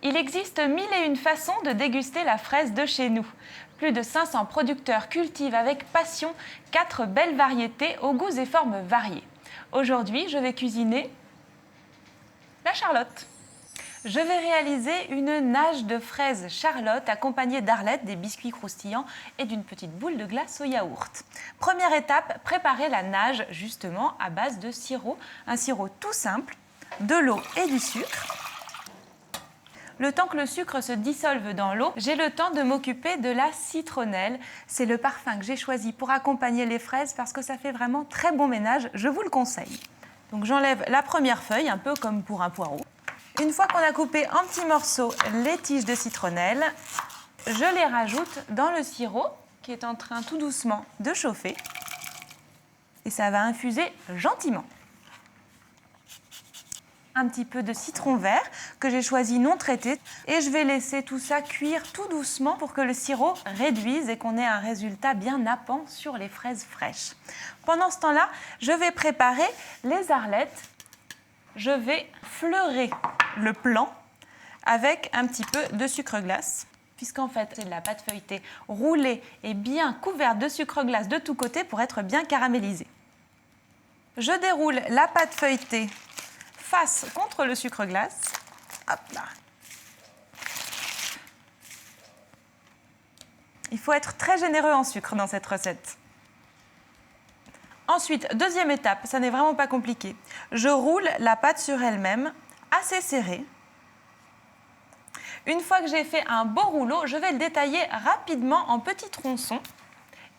Il existe 1001 façons de déguster la fraise de chez nous. Plus de 500 producteurs cultivent avec passion 4 belles variétés aux goûts et formes variés. Aujourd'hui, je vais cuisiner la charlotte. Je vais réaliser une nage de fraises charlotte accompagnée d'arlettes, des biscuits croustillants et d'une petite boule de glace au yaourt. Première étape, préparer la nage justement à base de sirop. Un sirop tout simple, de l'eau et du sucre. Le temps que le sucre se dissolve dans l'eau, j'ai le temps de m'occuper de la citronnelle. C'est le parfum que j'ai choisi pour accompagner les fraises parce que ça fait vraiment très bon ménage, je vous le conseille. Donc j'enlève la première feuille, un peu comme pour un poireau. Une fois qu'on a coupé en petits morceaux les tiges de citronnelle, je les rajoute dans le sirop qui est en train tout doucement de chauffer. Et ça va infuser gentiment. Un petit peu de citron vert que j'ai choisi non traité et je vais laisser tout ça cuire tout doucement pour que le sirop réduise et qu'on ait un résultat bien nappant sur les fraises fraîches. Pendant ce temps-là, je vais préparer les arlettes. Je vais fleurer le plan avec un petit peu de sucre glace puisqu'en fait c'est de la pâte feuilletée roulée et bien couverte de sucre glace de tous côtés pour être bien caramélisée. Je déroule la pâte feuilletée face contre le sucre glace. Hop là. Il faut être très généreux en sucre dans cette recette. Ensuite, deuxième étape, ça n'est vraiment pas compliqué. Je roule la pâte sur elle-même, assez serrée. Une fois que j'ai fait un beau rouleau, je vais le détailler rapidement en petits tronçons.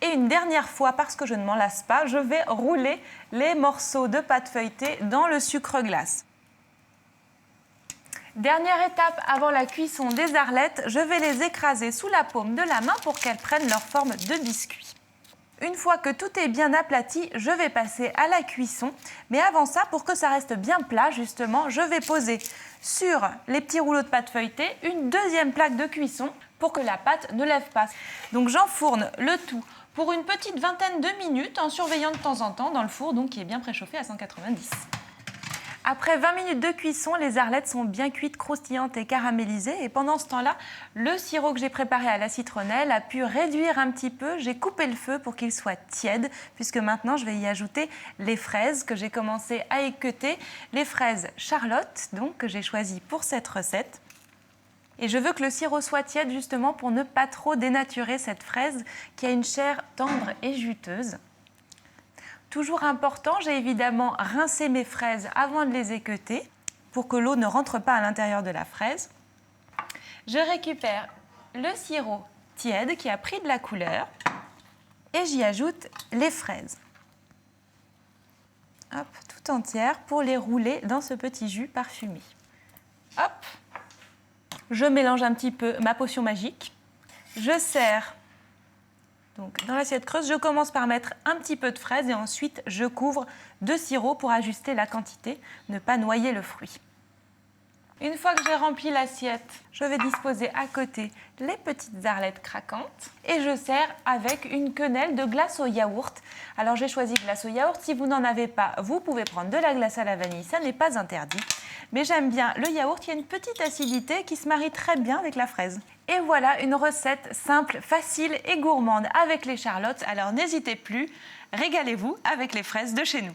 Et une dernière fois, parce que je ne m'en lasse pas, je vais rouler les morceaux de pâte feuilletée dans le sucre glace. Dernière étape avant la cuisson des arlettes, je vais les écraser sous la paume de la main pour qu'elles prennent leur forme de biscuit. Une fois que tout est bien aplati, je vais passer à la cuisson. Mais avant ça, pour que ça reste bien plat, justement, je vais poser sur les petits rouleaux de pâte feuilletée une deuxième plaque de cuisson pour que la pâte ne lève pas. Donc j'enfourne le tout pour une petite vingtaine de minutes en surveillant de temps en temps dans le four donc qui est bien préchauffé à 190. Après 20 minutes de cuisson, les arlettes sont bien cuites, croustillantes et caramélisées. Et pendant ce temps-là, le sirop que j'ai préparé à la citronnelle a pu réduire un petit peu. J'ai coupé le feu pour qu'il soit tiède, puisque maintenant je vais y ajouter les fraises que j'ai commencé à équeuter. Les fraises Charlotte, donc, que j'ai choisies pour cette recette. Et je veux que le sirop soit tiède justement pour ne pas trop dénaturer cette fraise qui a une chair tendre et juteuse. Toujours important, j'ai évidemment rincé mes fraises avant de les équeuter pour que l'eau ne rentre pas à l'intérieur de la fraise. Je récupère le sirop tiède qui a pris de la couleur et j'y ajoute les fraises. Hop, tout entières pour les rouler dans ce petit jus parfumé. Hop, je mélange un petit peu ma potion magique. Je sers. Donc, dans l'assiette creuse, je commence par mettre un petit peu de fraise et ensuite je couvre de sirop pour ajuster la quantité, ne pas noyer le fruit. Une fois que j'ai rempli l'assiette, je vais disposer à côté les petites arlettes craquantes et je sers avec une quenelle de glace au yaourt. Alors j'ai choisi glace au yaourt, si vous n'en avez pas, vous pouvez prendre de la glace à la vanille, ça n'est pas interdit. Mais j'aime bien le yaourt, il y a une petite acidité qui se marie très bien avec la fraise. Et voilà une recette simple, facile et gourmande avec les charlottes. Alors n'hésitez plus, régalez-vous avec les fraises de chez nous.